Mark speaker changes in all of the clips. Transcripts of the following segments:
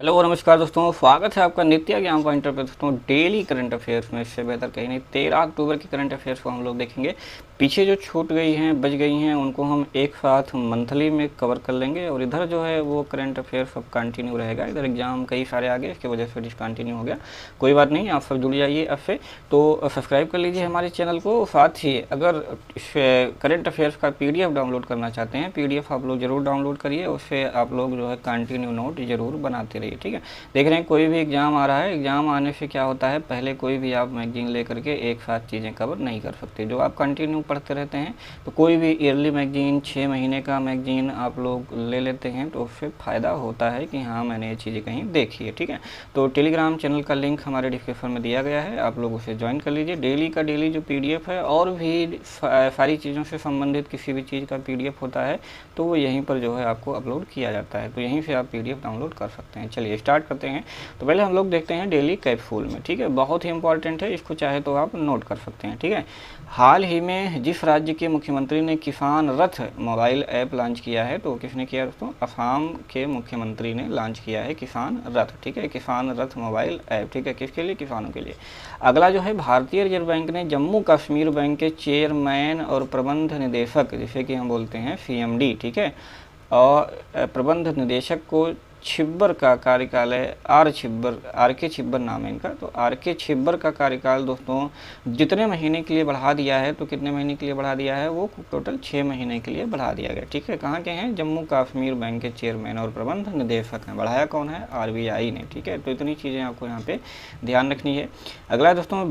Speaker 1: Hello और नमस्कार दोस्तों, स्वागत है आपका नित्य ज्ञान पॉइंटर पे। दोस्तों डेली करंट अफेयर्स में इससे बेहतर कहीं नहीं। 13 अक्टूबर की करंट अफेयर्स को हम लोग देखेंगे। पीछे जो छूट गई हैं, बच गई हैं, उनको हम एक साथ मंथली में कवर कर लेंगे। और इधर जो है वो करंट अफेयर्स सब कंटिन्यू रहेगा। इधर एग्जाम कई सारे आ गए, इसकी वजह से डिसकंटिन्यू हो गया। कोई बात नहीं, आप सब जुड़ जाइए अब से। तो सब्सक्राइब कर लीजिए हमारे चैनल को। साथ ही अगर करंट अफेयर्स का पीडीएफ डाउनलोड करना चाहते हैं, पीडीएफ आप लोग ज़रूर डाउनलोड करिए। उससे आप लोग जो है कंटिन्यू नोट ज़रूर बनाते रहिए, ठीक है। देख रहे हैं कोई भी एग्ज़ाम आ रहा है, एग्ज़ाम आने से क्या होता है, पहले कोई भी आप मैगजीन लेकर के एक साथ चीज़ें कवर नहीं कर सकते। जो आप कंटिन्यू पढ़ते रहते हैं तो कोई भी ईयरली मैगजीन, 6 महीने का मैगजीन आप लोग ले लेते हैं तो उससे फ़ायदा होता है कि हाँ मैंने ये चीज़ें कहीं देखी है, ठीक है। तो टेलीग्राम चैनल का लिंक हमारे डिस्क्रिप्शन में दिया गया है, आप लोग उसे ज्वाइन कर लीजिए। डेली का डेली जो पीडीएफ है और भी सारी चीज़ों से संबंधित किसी भी चीज़ का पीडीएफ होता है तो वो यहीं पर जो है आपको अपलोड किया जाता है, तो यहीं से आप पीडीएफ डाउनलोड कर सकते हैं। चलिए स्टार्ट करते हैं। तो पहले हम लोग देखते हैं डेली कैप्सूल में, ठीक है। बहुत ही इंपॉर्टेंट है, इसको चाहे तो आप नोट कर सकते हैं, ठीक है। हाल ही में जिस राज्य के मुख्यमंत्री ने किसान रथ मोबाइल ऐप लॉन्च किया है, तो किसने किया दोस्तों? असम के मुख्यमंत्री ने लॉन्च किया है किसान रथ, ठीक है। किसान रथ मोबाइल ऐप, ठीक है। किसके लिए? किसानों के लिए। अगला जो है, भारतीय रिजर्व बैंक ने जम्मू कश्मीर बैंक के चेयरमैन और प्रबंध निदेशक, जिसे कि हम बोलते हैं सीएमडी, ठीक है, और प्रबंध निदेशक को छिब्बर का कार्यकाल आर के छिब्बर नाम है इनका, तो आर के छिब्बर का कार्यकाल दोस्तों जितने महीने के लिए बढ़ा दिया है, तो कितने महीने के लिए बढ़ा दिया है? वो टोटल 6 महीने के लिए बढ़ा दिया गया, ठीक है। कहाँ के हैं? जम्मू कश्मीर बैंक के चेयरमैन और प्रबंध निदेशक हैं। बढ़ाया कौन है? आरबीआई ने, ठीक है। तो इतनी चीज़ें आपको यहाँ पे ध्यान रखनी है। अगला दोस्तों,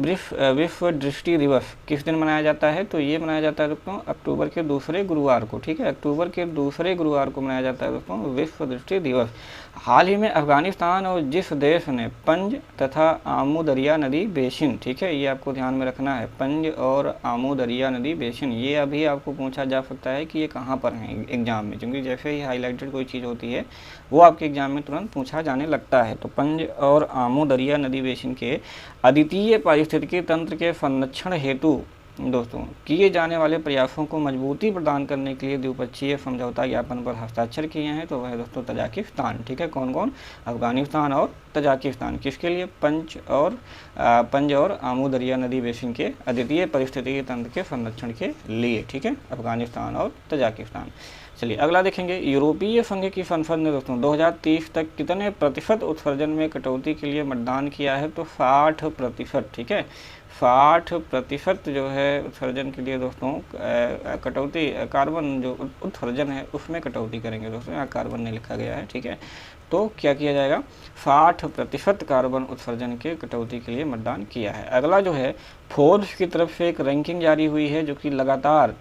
Speaker 1: विश्व दृष्टि दिवस किस दिन मनाया जाता है? तो ये मनाया जाता है दोस्तों अक्टूबर के दूसरे गुरुवार को, ठीक है। अक्टूबर के दूसरे गुरुवार को मनाया जाता है दोस्तों विश्व दृष्टि दिवस। हाल ही में अफगानिस्तान और जिस देश ने पंज तथा आमू दरिया नदी बेसिन, ठीक है, ये आपको ध्यान में रखना है। पंज और आमू दरिया नदी बेसिन, ये अभी आपको पूछा जा सकता है कि ये कहाँ पर है एग्जाम में, क्योंकि जैसे ही हाईलाइटेड कोई चीज़ होती है वो आपके एग्जाम में तुरंत पूछा जाने लगता है। तो पंज और आमू दरिया नदी बेसिन के अद्वितीय पारिस्थितिकी तंत्र के संरक्षण हेतु दोस्तों किए जाने वाले प्रयासों को मजबूती प्रदान करने के लिए द्विपक्षीय समझौता ज्ञापन पर हस्ताक्षर किए हैं। तो वह दोस्तों तजाकिस्तान, ठीक है। कौन कौन? अफगानिस्तान और तजाकिस्तान। किसके लिए? पंज और आमू दरिया नदी बेसिन के अद्वितीय पारिस्थितिकी तंत्र के संरक्षण के लिए, ठीक है, अफगानिस्तान और तजाकिस्तान। चलिए अगला देखेंगे। यूरोपीय संघ की संसद ने दोस्तों 2030 तक कितने प्रतिशत उत्सर्जन में कटौती के लिए मतदान किया है? तो 60%, ठीक है। 60% जो है उत्सर्जन के लिए दोस्तों कटौती, कार्बन जो उत्सर्जन है उसमें कटौती करेंगे दोस्तों। यहाँ कार्बन ने लिखा गया है, ठीक है। तो क्या किया जाएगा? 60% कार्बन उत्सर्जन के कटौती के लिए मतदान किया है। अगला जो है, फोर्ब्स की तरफ से एक रैंकिंग जारी हुई है जो कि लगातार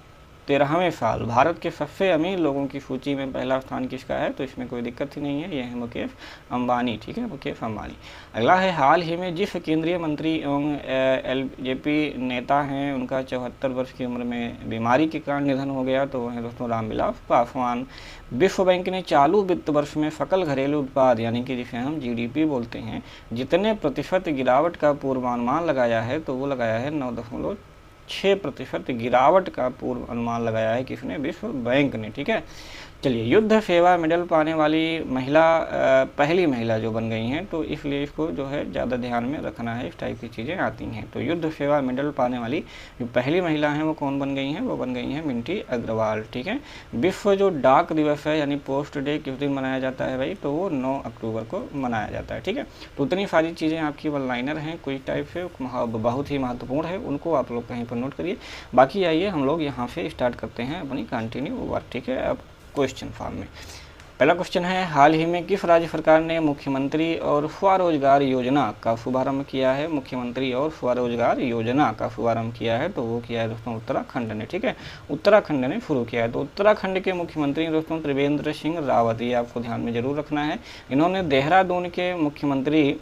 Speaker 1: 13वें साल भारत के सबसे अमीर लोगों की सूची में पहला स्थान किसका है? तो इसमें कोई दिक्कत ही नहीं है, यह है मुकेश अंबानी, ठीक है, मुकेश अंबानी। अगला है, हाल ही में जिस केंद्रीय मंत्री एवं एलजेपी नेता हैं उनका 74 वर्ष की उम्र में बीमारी के कारण निधन हो गया, तो वह है दोस्तों रामविलास पासवान। विश्व बैंक ने चालू वित्त वर्ष में सकल घरेलू उत्पाद, यानी कि जिसे हम जीडीपी बोलते हैं, जितने प्रतिशत गिरावट का पूर्वानुमान लगाया है, तो वो लगाया है 9.6% गिरावट का पूर्व अनुमान लगाया है। किसने? विश्व बैंक ने, ठीक है। चलिए, युद्ध सेवा मेडल पाने वाली महिला पहली महिला जो बन गई हैं, तो इसलिए इसको जो है ज़्यादा ध्यान में रखना है, इस टाइप की चीज़ें आती हैं। तो युद्ध सेवा मेडल पाने वाली जो पहली महिला हैं वो कौन बन गई हैं? वो बन गई हैं मिंटी अग्रवाल, ठीक है। विश्व जो डाक दिवस है यानी पोस्ट डे किस दिन मनाया जाता है भाई? तो वो 9 अक्टूबर को मनाया जाता है, ठीक है। तो उतनी सारी चीज़ें आपकी वन लाइनर हैं, कोई टाइप से बहुत ही महत्वपूर्ण है, उनको आप लोग कहीं पर नोट करिए। बाकी आइए हम लोग यहाँ से स्टार्ट करते हैं अपनी कंटिन्यू वर्क, ठीक है। अब क्वेश्चन फॉर्म में पहला क्वेश्चन है, हाल ही में किस राज्य सरकार ने मुख्यमंत्री और स्वरोजगार योजना का शुभारंभ किया है? मुख्यमंत्री और स्वरोजगार योजना का शुभारंभ किया है, तो वो किया है दोस्तों उत्तराखंड ने, ठीक है। उत्तराखंड ने शुरू किया है। तो उत्तराखंड के मुख्यमंत्री दोस्तों त्रिवेंद्र सिंह रावत, ये आपको ध्यान में जरूर रखना है। इन्होंने देहरादून के मुख्यमंत्री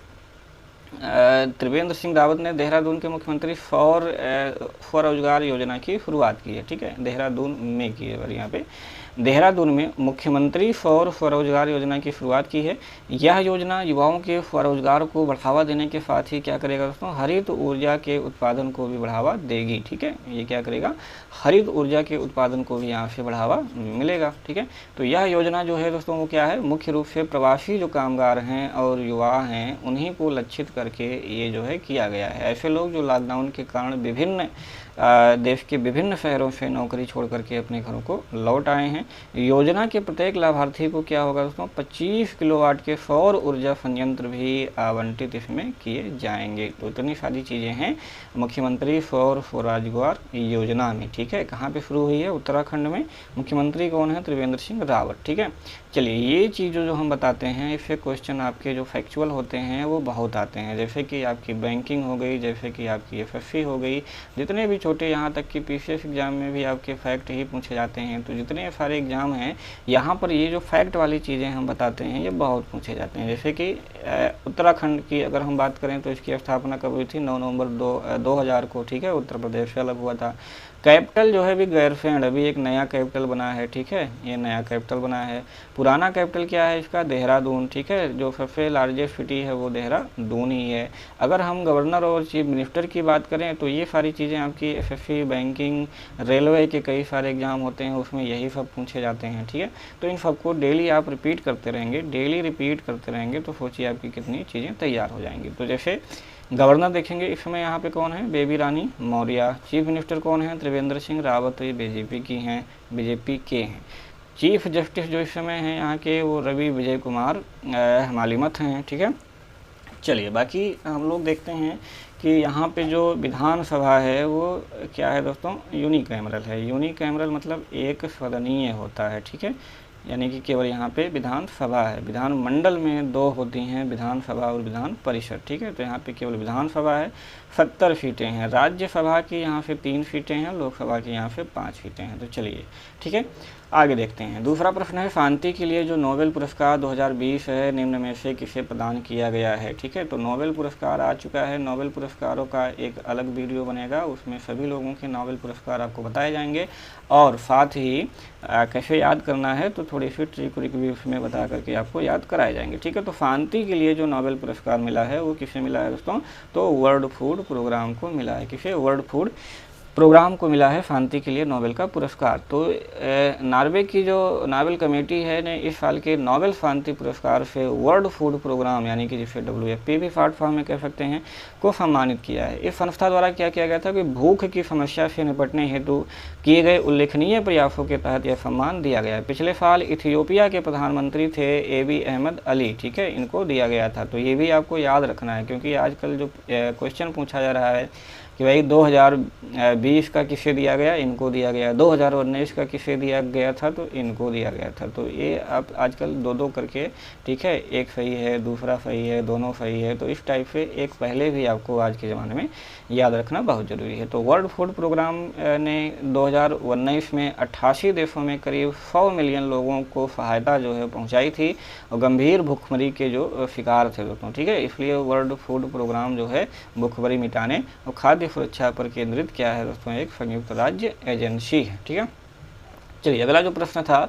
Speaker 1: त्रिवेंद्र सिंह रावत ने देहरादून के मुख्यमंत्री स्वरोजगार योजना की शुरुआत की है, ठीक है, देहरादून में की है। और यहाँ पे देहरादून में मुख्यमंत्री सौर स्वरोजगार योजना की शुरुआत की है। यह योजना युवाओं के स्वरोजगार को बढ़ावा देने के साथ ही क्या करेगा दोस्तों, हरित ऊर्जा के उत्पादन को भी बढ़ावा देगी। ठीक है, ये क्या करेगा, हरित ऊर्जा के उत्पादन को भी यहाँ से बढ़ावा मिलेगा। ठीक है, तो यह योजना जो है दोस्तों वो क्या है, मुख्य रूप से प्रवासी जो कामगार हैं और युवा हैं उन्हीं को लक्षित करके ये जो है किया गया है। ऐसे लोग जो लॉकडाउन के कारण विभिन्न देश के विभिन्न शहरों से नौकरी छोड़ करके अपने घरों को लौट आए हैं। योजना के प्रत्येक लाभार्थी को क्या होगा दोस्तों, 25 किलोवाट के सौर ऊर्जा संयंत्र भी आवंटित इसमें किए जाएंगे। तो इतनी सारी चीज़ें हैं मुख्यमंत्री सौर स्वरोजगार योजना में। ठीक है, कहाँ पे शुरू हुई है, उत्तराखंड में। मुख्यमंत्री कौन है, त्रिवेंद्र सिंह रावत। ठीक है, चलिए ये चीज़ जो हम बताते हैं इससे क्वेश्चन आपके जो फैक्चुअल होते हैं वो बहुत आते हैं, जैसे कि आपकी बैंकिंग हो गई, जैसे कि आपकी एफएससी हो गई, जितने भी छोटे, यहाँ तक कि पीसीएस एग्जाम में भी आपके फैक्ट ही पूछे जाते हैं। तो जितने सारे एग्जाम हैं यहाँ पर ये जो फैक्ट वाली चीज़ें हम बताते हैं ये बहुत पूछे जाते हैं। जैसे कि उत्तराखंड की अगर हम बात करें तो इसकी स्थापना कब हुई थी, 9 नवंबर 2000 को। ठीक है, उत्तर प्रदेश से अलग हुआ था। कैपिटल जो है भी गैरसैंण, अभी एक नया कैपिटल बना है। ठीक है, ये नया कैपिटल बना है। पुराना कैपिटल क्या है इसका, देहरादून। ठीक है, जो सबसे लार्जेस्ट सिटी है वो देहरादून ही है। अगर हम गवर्नर और चीफ मिनिस्टर की बात करें तो ये सारी चीज़ें आपकी एसएससी, बैंकिंग, रेलवे के कई सारे एग्जाम होते हैं उसमें यही सब पूछे जाते हैं। ठीक है, तो इन सबको डेली आप रिपीट करते रहेंगे, डेली रिपीट करते रहेंगे तो सोचिए आपकी कितनी चीज़ें तैयार हो जाएंगी। तो जैसे गवर्नर देखेंगे इस समय यहाँ पे कौन है, बेबी रानी मौर्य। चीफ मिनिस्टर कौन है, त्रिवेंद्र सिंह रावत, ये बीजेपी की हैं, बीजेपी के हैं। चीफ जस्टिस जो इस समय हैं यहाँ के वो रवि विजय कुमार हमालिमत हैं। ठीक है, चलिए बाकी हम लोग देखते हैं कि यहाँ पे जो विधानसभा है वो क्या है दोस्तों, यूनिकैमरल है। यूनिकैमरल मतलब एक सदनीय होता है। ठीक है, यानी कि केवल यहाँ पे विधानसभा है। विधानमंडल में 2 होती हैं, विधानसभा और विधान परिषद। ठीक है, तो यहाँ पे केवल विधानसभा है, 70 सीटें हैं। राज्यसभा की यहाँ से 3 सीटें हैं, लोकसभा की यहाँ से 5 सीटें हैं। तो चलिए ठीक है, आगे देखते हैं। दूसरा प्रश्न है, शांति के लिए जो नोबेल पुरस्कार 2020 है निम्न में से किसे प्रदान किया गया है। ठीक है, तो नोबेल पुरस्कार आ चुका है। नोबेल पुरस्कारों का एक अलग वीडियो बनेगा, उसमें सभी लोगों के नोबेल पुरस्कार आपको बताए जाएंगे और साथ ही कैसे याद करना है तो थोड़ी सी ट्रिक भी उसमें बता करके आपको याद कराए जाएंगे। ठीक है, तो शांति के लिए जो नोबेल पुरस्कार मिला है वो किसे मिला है दोस्तों, तो वर्ल्ड फूड प्रोग्राम को मिला है। किसे, वर्ल्ड फूड प्रोग्राम को मिला है शांति के लिए नोबेल का पुरस्कार। तो नॉर्वे की जो नोबेल कमेटी है ने इस साल के नोबेल शांति पुरस्कार से वर्ल्ड फूड प्रोग्राम यानी कि जिसे WFP भी शॉर्ट फॉर्म में कह सकते हैं को सम्मानित किया है। इस संस्था द्वारा क्या किया गया था कि भूख की समस्या से निपटने हेतु किए गए उल्लेखनीय प्रयासों के तहत यह सम्मान दिया गया है। पिछले साल इथियोपिया के प्रधानमंत्री थे एबी अहमद अली। ठीक है, इनको दिया गया था। तो ये भी आपको याद रखना है क्योंकि आजकल जो क्वेश्चन पूछा जा रहा है कि भाई 2020 का किसे दिया गया, इनको दिया गया, 2019 का किसे दिया गया था तो इनको दिया गया था। तो ये आप आजकल 2-2 करके, ठीक है, एक सही है, दूसरा सही है, दोनों सही है, तो इस टाइप से एक पहले भी आपको आज के ज़माने में याद रखना बहुत ज़रूरी है। तो वर्ल्ड फूड प्रोग्राम ने 2019 में 88 देशों में करीब 100 मिलियन लोगों को सहायता जो है पहुँचाई थी और गंभीर भूखमरी के जो शिकार थे दोस्तों। ठीक है, इसलिए वर्ल्ड फूड प्रोग्राम जो है भूखमरी मिटाने और खाद्य सुरक्षा पर केंद्रित क्या है दोस्तों, एक संयुक्त राज्य एजेंसी है। ठीक है, चलिए अगला जो प्रश्न था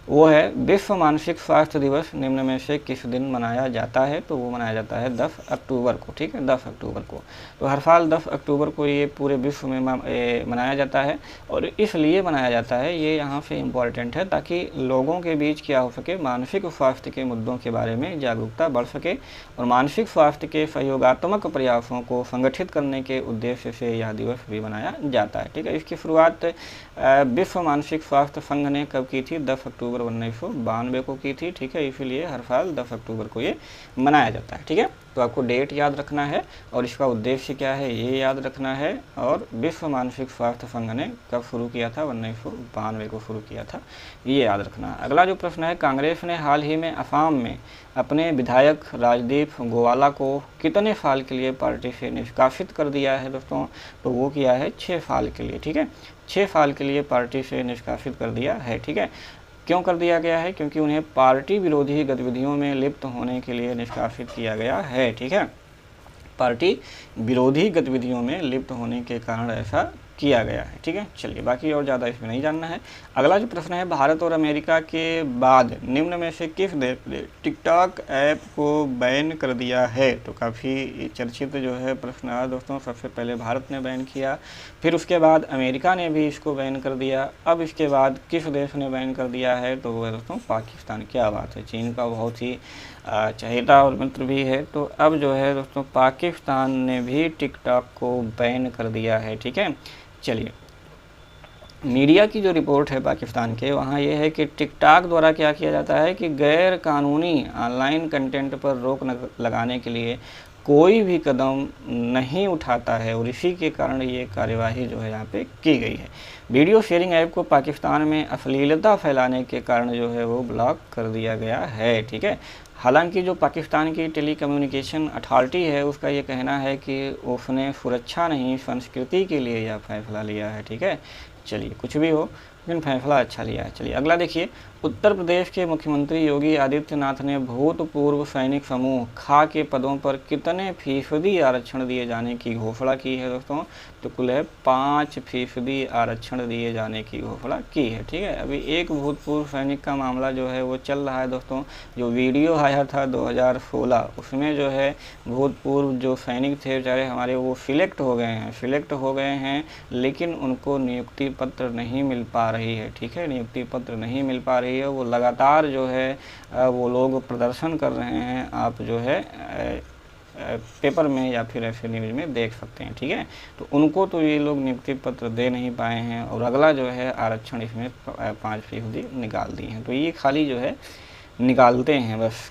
Speaker 1: वो है विश्व मानसिक स्वास्थ्य दिवस निम्न में से किस दिन मनाया जाता है। तो वो मनाया जाता है 10 अक्टूबर को। ठीक है, 10 अक्टूबर को। तो हर साल 10 अक्टूबर को ये पूरे विश्व में मनाया जाता है और इसलिए मनाया जाता है, ये यहाँ से इम्पॉर्टेंट है ताकि लोगों के बीच क्या हो सके, मानसिक स्वास्थ्य के मुद्दों के बारे में जागरूकता बढ़ सके और मानसिक स्वास्थ्य के सहयोगात्मक प्रयासों को संगठित करने के उद्देश्य से यह दिवस भी मनाया जाता है। ठीक है, इसकी शुरुआत विश्व मानसिक स्वास्थ्य संघ ने कब की थी, 10 अक्टूबर 1992 को की थी। ठीक है, इसीलिए हर साल 10 अक्टूबर को ये मनाया जाता है। ठीक है, तो आपको डेट याद रखना है और इसका उद्देश्य क्या है ये याद रखना है और विश्व मानसिक स्वास्थ्य संघ ने कब शुरू किया था, 1992 को शुरू किया था, ये याद रखना। अगला जो प्रश्न है, कांग्रेस ने हाल ही में असम में अपने विधायक राजदीप गोवाला को कितने साल के लिए पार्टी से निष्कासित कर दिया है दोस्तों, तो वो किया है 6 साल के लिए। ठीक है, 6 साल के लिए पार्टी से निष्कासित कर दिया है। ठीक है, क्यों कर दिया गया है, क्योंकि उन्हें पार्टी विरोधी गतिविधियों में लिप्त होने के लिए निष्कासित किया गया है। ठीक है, पार्टी विरोधी गतिविधियों में लिप्त होने के कारण ऐसा किया गया है। ठीक है, चलिए बाकी और ज़्यादा इसमें नहीं जानना है। अगला जो प्रश्न है, भारत और अमेरिका के बाद निम्न में से किस देश ने टिकटॉक ऐप को बैन कर दिया है? तो काफ़ी चर्चित जो है प्रश्न है दोस्तों। सबसे पहले भारत ने बैन किया, फिर उसके बाद अमेरिका ने भी इसको बैन कर दिया, अब इसके बाद किस देश ने बैन कर दिया है? तो वो है दोस्तों पाकिस्तान। क्या बात है, चीन का बहुत ही चहेता और मित्र भी है। तो अब जो है दोस्तों पाकिस्तान ने भी टिकटॉक को बैन कर दिया है। ठीक है, चलिए मीडिया की जो रिपोर्ट है पाकिस्तान के, वहाँ ये है कि टिकटॉक द्वारा क्या किया जाता है कि गैर कानूनी ऑनलाइन कंटेंट पर रोक लगाने के लिए कोई भी कदम नहीं उठाता है, और इसी के कारण ये कार्यवाही जो है यहाँ पे की गई है। वीडियो शेयरिंग ऐप को पाकिस्तान में अश्लीलता फैलाने के कारण जो है वो ब्लॉक कर दिया गया है। ठीक है, हालांकि जो पाकिस्तान की टेलीकम्युनिकेशन अथॉरिटी है उसका ये कहना है कि उसने सुरक्षा नहीं संस्कृति के लिए यह फैसला लिया है। ठीक है, चलिए कुछ भी हो लेकिन फैसला अच्छा लिया है। चलिए अगला देखिए, उत्तर प्रदेश के मुख्यमंत्री योगी आदित्यनाथ ने भूतपूर्व सैनिक समूह खा के पदों पर कितने फीसदी आरक्षण दिए जाने की घोषणा की है दोस्तों? तो कुल है 5% आरक्षण दिए जाने की घोषणा की है। ठीक है, अभी एक भूतपूर्व सैनिक का मामला जो है वो चल रहा है दोस्तों। जो वीडियो आया था 2016 उसमें जो है भूतपूर्व जो सैनिक थे बेचारे हमारे वो सिलेक्ट हो गए हैं लेकिन उनको नियुक्ति पत्र नहीं मिल पा रही है। ठीक है, नियुक्ति पत्र नहीं मिल पा रही है, वो लगातार जो है वो लोग प्रदर्शन कर रहे हैं। आप जो है पेपर में या फिर ऐसे न्यूज़ में देख सकते हैं। ठीक है, तो उनको तो ये लोग नियुक्ति पत्र दे नहीं पाए हैं, और अगला जो है आरक्षण इसमें 5% निकाल दिए हैं। तो ये खाली जो है निकालते हैं, बस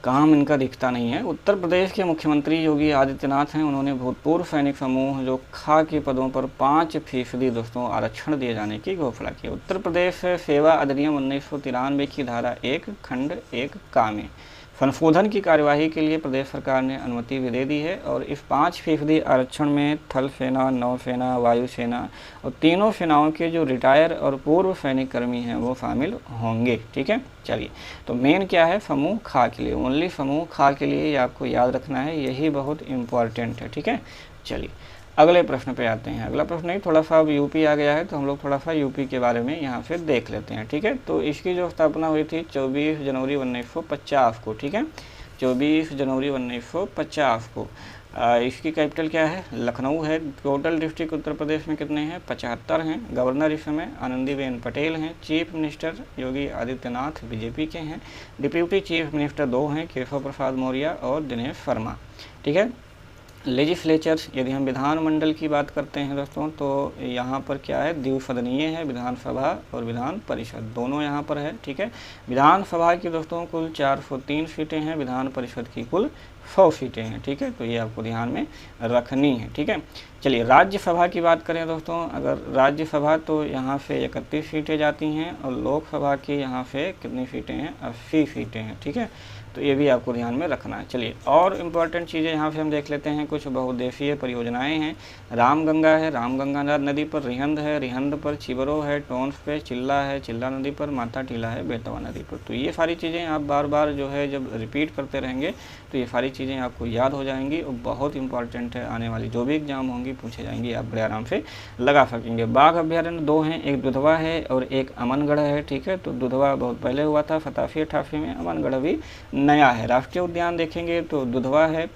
Speaker 1: काम इनका दिखता नहीं है। उत्तर प्रदेश के मुख्यमंत्री योगी आदित्यनाथ हैं, उन्होंने भूतपूर्व सैनिक समूह जो खा के पदों पर 5% दोस्तों आरक्षण दिए जाने की घोषणा की। उत्तर प्रदेश सेवा अधिनियम 1993 की धारा 1 खंड 1 का में संशोधन की कार्यवाही के लिए प्रदेश सरकार ने अनुमति भी दे दी है, और इस 5% आरक्षण में थल सेना, नौसेना, वायुसेना और तीनों सेनाओं के जो रिटायर और पूर्व सैनिक कर्मी हैं वो शामिल होंगे। ठीक है, चलिए तो मेन क्या है, समूह खा के लिए, ओनली समूह खा के लिए, ये आपको याद रखना है, यही बहुत इम्पॉर्टेंट है। ठीक है, चलिए अगले प्रश्न पे आते हैं। अगला प्रश्न नहीं, थोड़ा सा अब यूपी आ गया है तो हम लोग थोड़ा सा यूपी के बारे में यहाँ से देख लेते हैं। ठीक है, तो इसकी जो स्थापना हुई थी 24 जनवरी 1950 को। ठीक है, 24 जनवरी 1950 को। इसकी कैपिटल क्या है? लखनऊ है। टोटल डिस्ट्रिक्ट उत्तर प्रदेश में कितने हैं? 75 हैं। गवर्नर इस समय आनंदीबेन पटेल हैं। Chief minister Yogi Adityanath BJP के हैं। डिप्यूटी चीफ मिनिस्टर 2 हैं, केशव प्रसाद मौर्य और दिनेश शर्मा। ठीक है, लेजिस्लेचर, यदि हम विधानमंडल की बात करते हैं दोस्तों तो यहाँ पर क्या है, द्विसदनीय है, विधानसभा और विधान परिषद दोनों यहाँ पर है। ठीक है, विधानसभा की दोस्तों कुल 403 सीटें हैं, विधान परिषद की कुल 100 सीटें हैं। ठीक है, तो ये आपको ध्यान में रखनी है। ठीक है, चलिए राज्यसभा की बात करें दोस्तों, अगर राज्यसभा तो यहाँ से 31 सीटें जाती हैं, और लोकसभा की यहाँ से कितनी सीटें हैं? 80 सीटें हैं। ठीक है, तो ये भी आपको ध्यान में रखना है। चलिए और इम्पॉर्टेंट चीज़ें यहाँ से हम देख लेते हैं। कुछ बहुउद्देशीय परियोजनाएं हैं। रामगंगा है, रामगंगा नदी पर रिहंद है, रिहंद पर चिबरो है, टोंस पे चिल्ला है, चिल्ला नदी पर माता टीला है, बेतवा नदी पर। तो ये सारी चीज़ें आप बार बार जो है जब रिपीट करते रहेंगे तो ये सारी चीज़ें आपको याद हो जाएंगी, और बहुत इंपॉर्टेंट है, आने वाली जो भी एग्जाम होंगी पूछे जाएंगी, आप बड़े आराम से लगा सकेंगे। बाघ अभ्यारण्य 2 हैं, एक दुधवा है और एक अमनगढ़ है। ठीक है, तो दुधवा बहुत पहले हुआ था 87-88 में, अमनगढ़ भी नया है। राष्ट्रीय उद्यान देखेंगे तो दुधवा है।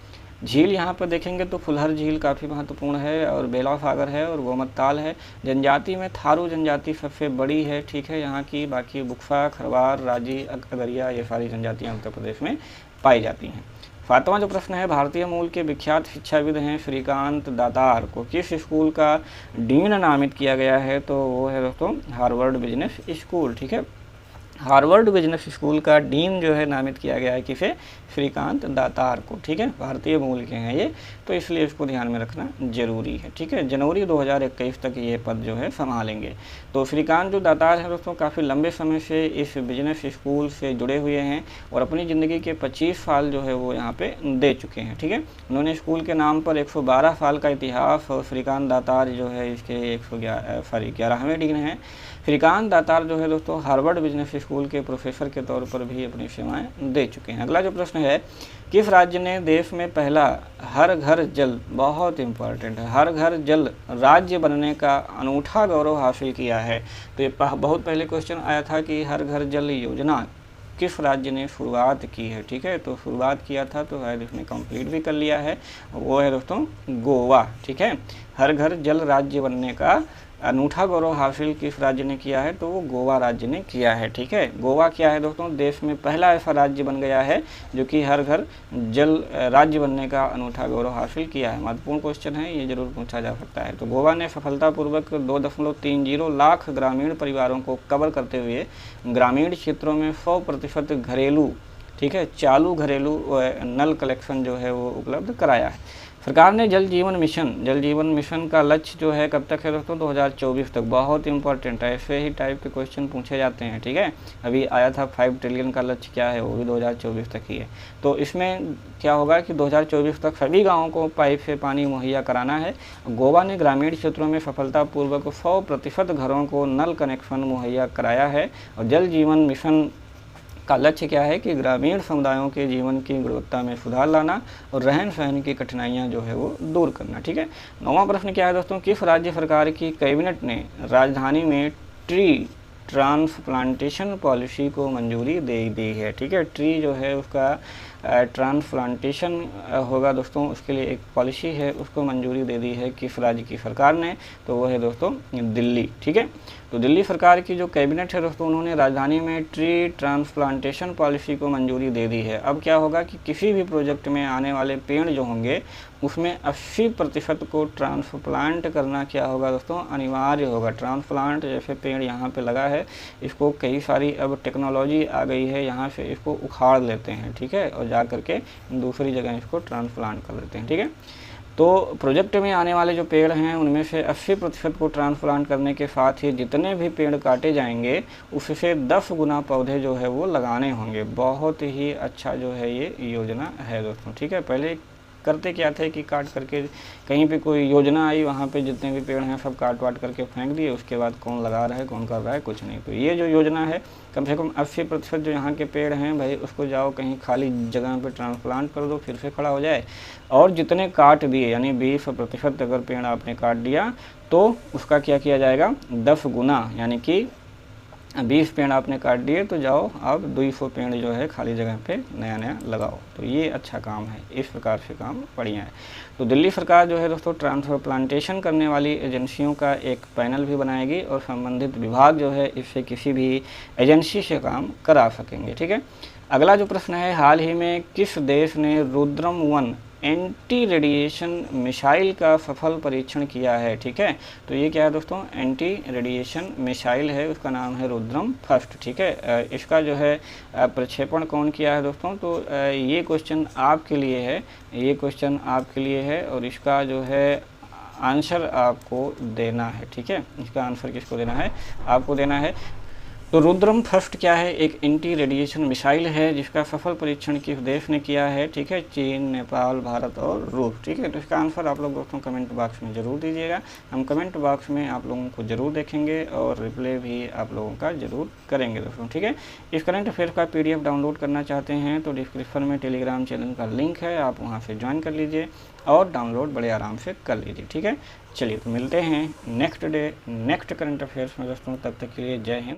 Speaker 1: झील यहाँ पर देखेंगे तो फुलहर झील काफ़ी महत्वपूर्ण है, और बेला सागर है और गोमतताल है। जनजाति में थारू जनजाति सबसे बड़ी है। ठीक है, यहाँ की, बाकी बुक्सा, खरवार, राजी, अगरिया, ये सारी जनजातियाँ उत्तर प्रदेश में पाई जाती हैं। 7वां जो प्रश्न है, भारतीय मूल के विख्यात शिक्षाविद हैं श्रीकांत दातार को किस स्कूल का डीन नामित किया गया है? तो वो है दोस्तों हार्वर्ड बिजनेस स्कूल। ठीक है, हार्वर्ड बिजनेस स्कूल का डीन जो है नामित किया गया है किसे? श्रीकांत दातार को। ठीक है, भारतीय मूल के हैं ये, तो इसलिए इसको ध्यान में रखना जरूरी है। ठीक है, जनवरी 2021 तक ये पद जो है संभालेंगे। तो श्रीकांत जो दातार हैं दोस्तों काफ़ी लंबे समय से इस बिजनेस स्कूल से जुड़े हुए हैं, और अपनी ज़िंदगी के 25 साल जो है वो यहाँ पे दे चुके हैं। ठीक है, उन्होंने स्कूल के नाम पर 112 साल का इतिहास, और श्रीकांत दातार जो है इसके 11वें डीन हैं। श्रीकांत दातार जो है दोस्तों हार्वर्ड बिजनेस स्कूल के प्रोफेसर के तौर पर भी अपनी सेवाएं दे चुके हैं। अगला जो प्रश्न है, किस राज्य ने देश में पहला हर घर जल, बहुत इंपॉर्टेंट है, हर घर जल राज्य बनने का अनूठा गौरव हासिल किया है। तो ये बहुत पहले क्वेश्चन आया था कि हर घर जल योजना किस राज्य ने शुरुआत की है, ठीक है। तो शुरुआत किया था तो शायद इसने कंप्लीट भी कर लिया है, वो है दोस्तों गोवा, ठीक है। हर घर जल राज्य बनने का अनूठा गौरव हासिल किस राज्य ने किया है, तो वो गोवा राज्य ने किया है, ठीक है। गोवा क्या है दोस्तों, देश में पहला ऐसा राज्य बन गया है जो कि हर घर जल राज्य बनने का अनूठा गौरव हासिल किया है। महत्वपूर्ण क्वेश्चन है, ये जरूर पूछा जा सकता है। तो गोवा ने सफलतापूर्वक 2.30 लाख ग्रामीण परिवारों को कवर करते हुए ग्रामीण क्षेत्रों में 100% घरेलू, ठीक है, चालू घरेलू नल कलेक्शन जो है वो उपलब्ध कराया है। सरकार ने जल जीवन मिशन का लक्ष्य जो है कब तक है दोस्तों, 2024 तक। बहुत इंपॉर्टेंट है, ऐसे ही टाइप के क्वेश्चन पूछे जाते हैं, ठीक है। अभी आया था 5 ट्रिलियन का लक्ष्य क्या है, वो भी 2024 तक ही है। तो इसमें क्या होगा कि 2024 तक सभी गाँवों को पाइप से पानी मुहैया कराना है। गोवा ने ग्रामीण क्षेत्रों में सफलतापूर्वक 100% घरों को नल कनेक्शन मुहैया कराया है। और जल जीवन मिशन का लक्ष्य क्या है कि ग्रामीण समुदायों के जीवन की गुणवत्ता में सुधार लाना और रहन सहन की कठिनाइयां जो है वो दूर करना, ठीक है। 9वां प्रश्न क्या है दोस्तों, किस राज्य सरकार की कैबिनेट ने राजधानी में ट्री ट्रांसप्लांटेशन पॉलिसी को मंजूरी दे दी है, ठीक है। ट्री जो है उसका ट्रांसप्लांटेशन होगा दोस्तों, उसके लिए एक पॉलिसी है, उसको मंजूरी दे दी है किस राज्य की सरकार ने, तो वो है दोस्तों दिल्ली, ठीक है। तो दिल्ली सरकार की जो कैबिनेट है दोस्तों, उन्होंने राजधानी में ट्री ट्रांसप्लांटेशन पॉलिसी को मंजूरी दे दी है। अब क्या होगा कि किसी भी प्रोजेक्ट में आने वाले पेड़ जो होंगे उसमें 80% को ट्रांसप्लांट करना क्या होगा दोस्तों, अनिवार्य होगा। ट्रांसप्लांट जैसे पेड़ यहाँ पे लगा है, इसको कई सारी अब टेक्नोलॉजी आ गई है, यहाँ से इसको उखाड़ लेते हैं, ठीक है, और जा करके दूसरी जगह इसको ट्रांसप्लांट कर लेते हैं, ठीक है। तो प्रोजेक्ट में आने वाले जो पेड़ हैं उनमें से 80% को ट्रांसप्लांट करने के साथ ही जितने भी पेड़ काटे जाएंगे उससे 10 गुना पौधे जो है वो लगाने होंगे। बहुत ही अच्छा जो है ये योजना है दोस्तों, ठीक है। पहले करते क्या थे कि काट करके कहीं पे कोई योजना आई, वहाँ पे जितने भी पेड़ हैं सब काट वाट करके फेंक दिए, उसके बाद कौन लगा रहा है कौन कर रहा है कुछ नहीं। तो ये जो योजना है कम से कम 80% जो यहाँ के पेड़ हैं भाई उसको जाओ कहीं खाली जगह पे ट्रांसप्लांट कर दो, फिर से खड़ा हो जाए। और जितने काट दिए यानी 20% अगर पेड़ आपने काट दिया तो उसका क्या किया जाएगा, 10 गुना, यानी कि 20 पेड़ आपने काट दिए तो जाओ अब 200 पेड़ जो है खाली जगह पे नया नया लगाओ। तो ये अच्छा काम है, इस प्रकार से काम बढ़िया है। तो दिल्ली सरकार जो है दोस्तों ट्रांसप्लांटेशन करने वाली एजेंसियों का एक पैनल भी बनाएगी और संबंधित विभाग जो है इससे किसी भी एजेंसी से काम करा सकेंगे, ठीक है। अगला जो प्रश्न है, हाल ही में किस देश ने रुद्रम 1 एंटी रेडिएशन मिसाइल का सफल परीक्षण किया है, ठीक है। तो ये क्या है दोस्तों, एंटी रेडिएशन मिसाइल है, उसका नाम है रुद्रम फर्स्ट, ठीक है। इसका जो है प्रक्षेपण कौन किया है दोस्तों, तो ये क्वेश्चन आपके लिए है, ये क्वेश्चन आपके लिए है और इसका जो है आंसर आपको देना है, ठीक है। इसका आंसर किसको देना है, आपको देना है। तो रुद्रम फर्स्ट क्या है, एक एंटी रेडिएशन मिसाइल है जिसका सफल परीक्षण किस देश ने किया है, ठीक है, चीन, नेपाल, भारत और रूस, ठीक है। तो इसका आंसर आप लोग दोस्तों कमेंट बॉक्स में ज़रूर दीजिएगा, हम कमेंट बॉक्स में आप लोगों को ज़रूर देखेंगे और रिप्लाई भी आप लोगों का ज़रूर करेंगे दोस्तों, ठीक है। इस करंट अफेयर का PDF डाउनलोड करना चाहते हैं तो डिस्क्रिप्शन में टेलीग्राम चैनल का लिंक है, आप वहाँ से ज्वाइन कर लीजिए और डाउनलोड बड़े आराम से कर लीजिए, ठीक है। चलिए तो मिलते हैं next day next current affairs में दोस्तों, तब तक के लिए जय हिंद।